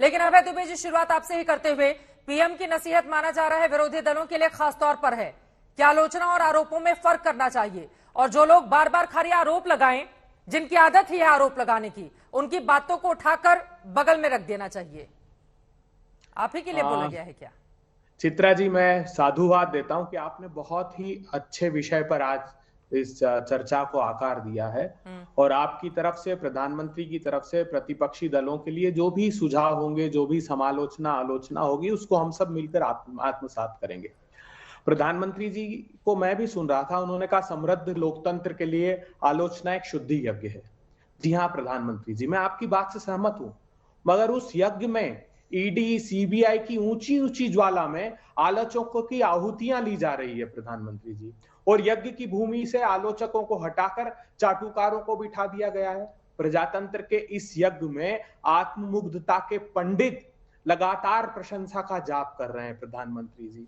लेकिन अभय दुबे जी, शुरुआत आपसे ही करते हुए, पीएम की नसीहत माना जा रहा है विरोधी दलों के लिए खास तौर पर है कि आलोचना और आरोपों में फर्क करना चाहिए, और जो लोग बार बार खाली आरोप लगाएं, जिनकी आदत ही है आरोप लगाने की, उनकी बातों को उठाकर बगल में रख देना चाहिए। आप ही के लिए बोला गया है क्या? चित्रा जी, मैं साधुवाद देता हूं कि आपने बहुत ही अच्छे विषय पर आज इस चर्चा को आकार दिया है, और आपकी तरफ से, प्रधानमंत्री की तरफ से प्रतिपक्षी दलों के लिए जो भी सुझाव होंगे, जो भी समालोचना आलोचना होगी, उसको हम सब मिलकर आत्मसात करेंगे। प्रधानमंत्री जी को मैं भी सुन रहा था, उन्होंने कहा समृद्ध लोकतंत्र के लिए आलोचना एक शुद्धि यज्ञ है। जी हाँ प्रधानमंत्री जी, मैं आपकी बात से सहमत हूं, मगर उस यज्ञ में ईडी सीबीआई की ऊंची ऊंची ज्वाला में आलोचकों की आहुतियां ली जा रही है प्रधानमंत्री जी, और यज्ञ की भूमि से आलोचकों को हटाकर चाटुकारों को बिठा दिया गया है। प्रजातंत्र के इस यज्ञ में आत्ममुग्धता के पंडित लगातार प्रशंसा का जाप कर रहे हैं प्रधानमंत्री जी,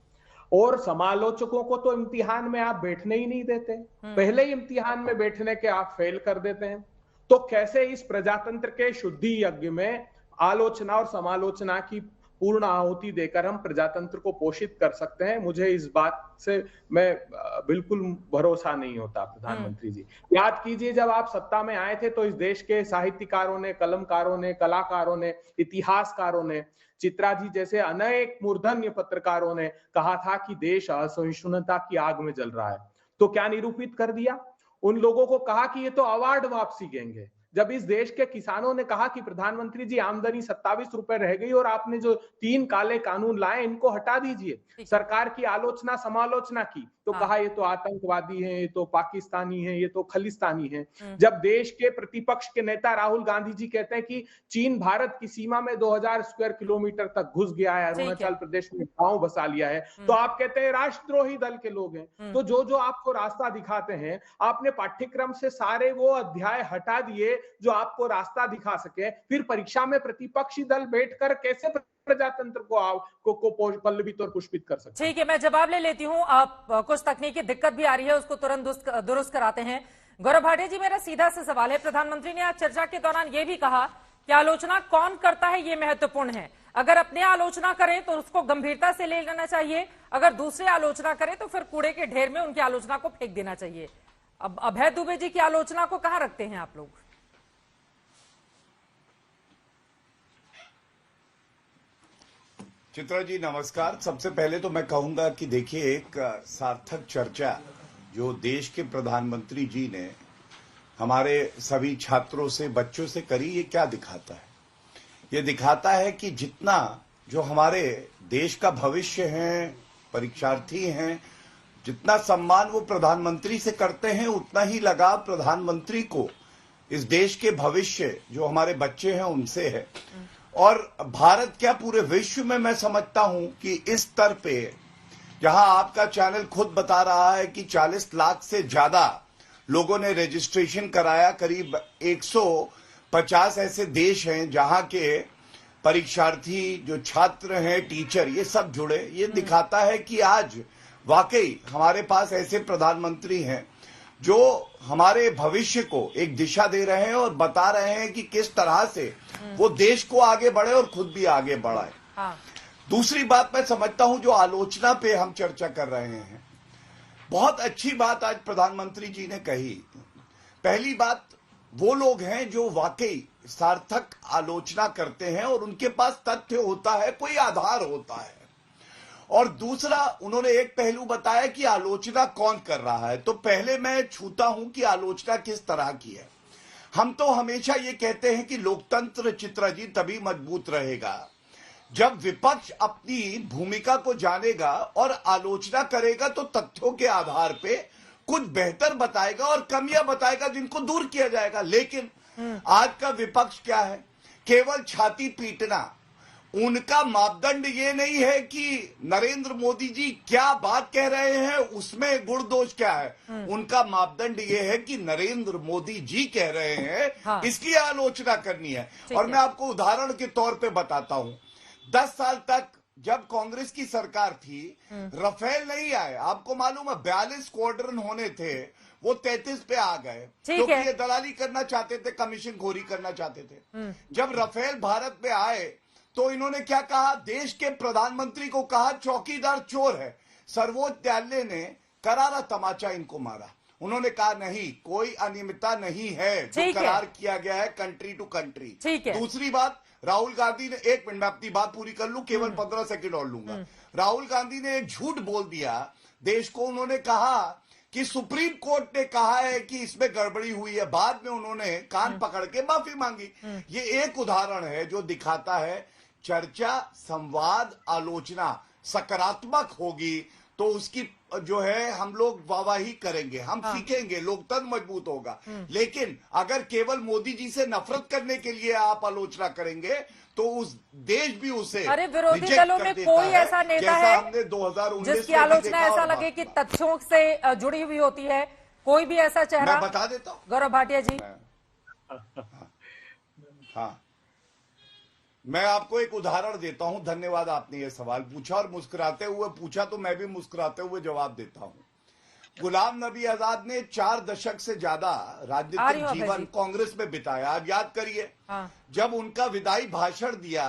और समालोचकों को तो इम्तिहान में आप बैठने ही नहीं देते, पहले ही इम्तिहान में बैठने के आप फेल कर देते हैं। तो कैसे इस प्रजातंत्र के शुद्धि यज्ञ में आलोचना और समालोचना की पूर्ण आहुति देकर हम प्रजातंत्र को पोषित कर सकते हैं? मुझे इस बात से मैं बिल्कुल भरोसा नहीं होता प्रधानमंत्री जी। याद कीजिए, जब आप सत्ता में आए थे तो इस देश के साहित्यकारों ने, कलमकारों ने, कलाकारों ने, इतिहासकारों ने, चित्रा जी जैसे अनेक मूर्धन्य पत्रकारों ने कहा था कि देश असहिष्णुता की आग में जल रहा है। तो क्या निरूपित कर दिया? उन लोगों को कहा कि ये तो अवार्ड वापसी गैंग है। जब इस देश के किसानों ने कहा कि प्रधानमंत्री जी आमदनी 27 रुपए रह गई और आपने जो 3 काले कानून लाए इनको हटा दीजिए, सरकार की आलोचना समालोचना की, तो कहा ये तो आतंकवादी हैं, ये तो पाकिस्तानी हैं, ये तो खलिस्तानी हैं। जब देश के प्रतिपक्ष के नेता राहुल गांधी जी कहते हैं कि चीन भारत की सीमा में 2000 स्क्वायर किलोमीटर तक घुस गया है, अरुणाचल प्रदेश में गांव बसा लिया है, तो आप कहते हैं राष्ट्रद्रोही दल के लोग हैं। तो जो जो आपको रास्ता दिखाते हैं, आपने पाठ्यक्रम से सारे वो अध्याय हटा दिए जो आपको रास्ता दिखा सके, फिर परीक्षा में प्रतिपक्षी दल बैठकर कैसे प्रजातंत्र को पल्लवित और पुष्पित कर सकते? ठीक है, मैं जवाब ले लेती हूं। आप कुछ तकनीकी दिक्कत भी आ रही है, उसको तुरंत दुरुस्त कराते हैं। गौरव भाटिया जी, मेरा सीधा से सवाल है, प्रधानमंत्री ने आज चर्चा के दौरान यह भी कहा कि आलोचना कौन करता है ये महत्वपूर्ण है। अगर अपने आलोचना करें तो उसको गंभीरता से ले लेना चाहिए, अगर दूसरे आलोचना करें तो फिर कूड़े के ढेर में उनकी आलोचना को फेंक देना चाहिए। अब अभय दुबे जी की आलोचना को कहां रखते हैं आप लोग? चित्रा जी नमस्कार। सबसे पहले तो मैं कहूंगा कि देखिए, एक सार्थक चर्चा जो देश के प्रधानमंत्री जी ने हमारे सभी छात्रों से, बच्चों से करी, ये क्या दिखाता है? ये दिखाता है कि जितना जो हमारे देश का भविष्य है, परीक्षार्थी हैं, जितना सम्मान वो प्रधानमंत्री से करते हैं, उतना ही लगाव प्रधानमंत्री को इस देश के भविष्य जो हमारे बच्चे हैं उनसे है। और भारत क्या, पूरे विश्व में मैं समझता हूं कि इस स्तर पे, जहां आपका चैनल खुद बता रहा है कि 40 लाख से ज्यादा लोगों ने रजिस्ट्रेशन कराया, करीब 150 ऐसे देश हैं जहां के परीक्षार्थी, जो छात्र हैं, टीचर, ये सब जुड़े। ये दिखाता है कि आज वाकई हमारे पास ऐसे प्रधानमंत्री हैं जो हमारे भविष्य को एक दिशा दे रहे हैं और बता रहे हैं कि किस तरह से वो देश को आगे बढ़े और खुद भी आगे बढ़ाए। दूसरी बात मैं समझता हूं, जो आलोचना पे हम चर्चा कर रहे हैं, बहुत अच्छी बात आज प्रधानमंत्री जी ने कही। पहली बात, वो लोग हैं जो वाकई सार्थक आलोचना करते हैं और उनके पास तथ्य होता है, कोई आधार होता है। और दूसरा, उन्होंने एक पहलू बताया कि आलोचना कौन कर रहा है। तो पहले मैं छूता हूं कि आलोचना किस तरह की है। हम तो हमेशा ये कहते हैं कि लोकतंत्र, चित्रा जी, तभी मजबूत रहेगा जब विपक्ष अपनी भूमिका को जानेगा और आलोचना करेगा तो तथ्यों के आधार पे कुछ बेहतर बताएगा और कमियां बताएगा जिनको दूर किया जाएगा। लेकिन आज का विपक्ष क्या है? केवल छाती पीटना। उनका मापदंड ये नहीं है कि नरेंद्र मोदी जी क्या बात कह रहे हैं उसमें गुण दोष क्या है। उनका मापदंड ये है कि नरेंद्र मोदी जी कह रहे हैं, इसकी आलोचना करनी है। और मैं आपको उदाहरण के तौर पे बताता हूं, 10 साल तक जब कांग्रेस की सरकार थी, राफेल नहीं आए। आपको मालूम है 42 स्क्वाड्रन होने थे, वो 33 पे आ गए, क्योंकि ये दलाली करना चाहते थे, कमीशन खोरी करना चाहते थे। जब राफेल भारत में आए तो इन्होंने क्या कहा, देश के प्रधानमंत्री को कहा चौकीदार चोर है। सर्वोच्च न्यायालय ने करारा तमाचा इनको मारा। उन्होंने कहा नहीं, कोई अनियमितता नहीं है जो करार किया गया है कंट्री टू कंट्री। दूसरी बात, राहुल गांधी ने, एक मिनट मैं अपनी बात पूरी कर लूं, केवल 15 सेकंड और लूंगा। राहुल गांधी ने एक झूठ बोल दिया देश को। उन्होंने कहा कि सुप्रीम कोर्ट ने कहा है कि इसमें गड़बड़ी हुई है, बाद में उन्होंने कान पकड़ के माफी मांगी। ये एक उदाहरण है जो दिखाता है चर्चा, संवाद, आलोचना सकारात्मक होगी तो उसकी जो है हम लोग वाहवाही करेंगे, हम सीखेंगे, लोकतंत्र मजबूत होगा। लेकिन अगर केवल मोदी जी से नफरत करने के लिए आप आलोचना करेंगे तो उस देश भी उसे, अरे विरोधी दलों में कोई ऐसा नेता है हमने 2019 जिसकी आलोचना ऐसा लगे कि तथ्यों से जुड़ी हुई होती है? कोई भी ऐसा चेहरा? मैं बता देता हूं गौरव भाटिया जी। हाँ, मैं आपको एक उदाहरण देता हूं। धन्यवाद, आपने ये सवाल पूछा और मुस्कुराते हुए पूछा तो मैं भी मुस्कुराते हुए जवाब देता हूं। गुलाम नबी आजाद ने 4 दशक से ज्यादा राजनीतिक जीवन कांग्रेस में बिताया। आप याद करिए, जब उनका विदाई भाषण दिया,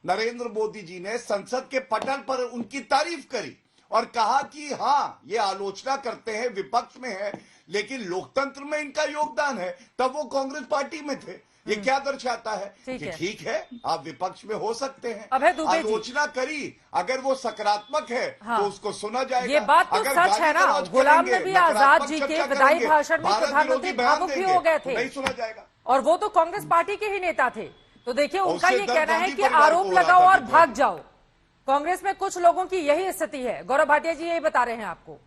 नरेंद्र मोदी जी ने संसद के पटल पर उनकी तारीफ करी और कहा कि हाँ, ये आलोचना करते हैं, विपक्ष में है, लेकिन लोकतंत्र में इनका योगदान है। तब वो कांग्रेस पार्टी में थे। ये क्या दर्शाता है कि ठीक है, आप विपक्ष में हो सकते हैं, आलोचना करी, अगर वो सकारात्मक है तो उसको सुना जाएगा। ये बात तो सच है ना। गुलाम नबी आजाद जी के विदाई भाषण में प्रधानमंत्री भावुक भी हो गए थे, नहीं सुना जाएगा। और वो तो कांग्रेस पार्टी के ही नेता थे। तो देखिए, उनका ये कहना है कि आरोप लगाओ और भाग जाओ। कांग्रेस में कुछ लोगों की यही स्थिति है। गौरव भाटिया जी यही बता रहे हैं आपको।